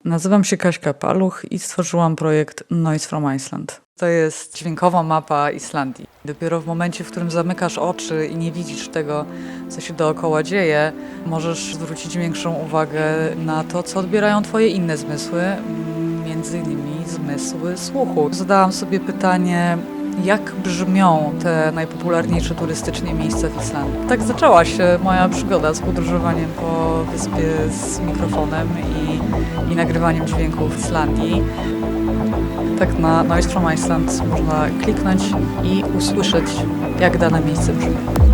Nazywam się Kaśka Paluch i stworzyłam projekt Noise from Iceland. To jest dźwiękowa mapa Islandii. Dopiero w momencie, w którym zamykasz oczy i nie widzisz tego, co się dookoła dzieje, możesz zwrócić większą uwagę na to, co odbierają twoje inne zmysły, między innymi zmysły słuchu. Zadałam sobie pytanie, jak brzmią te najpopularniejsze turystycznie miejsca w Islandii. Tak zaczęła się moja przygoda z podróżowaniem po wyspie z mikrofonem i nagrywaniem dźwięków w Islandii. Tak na Noise from Iceland można kliknąć i usłyszeć, jak dane miejsce brzmi.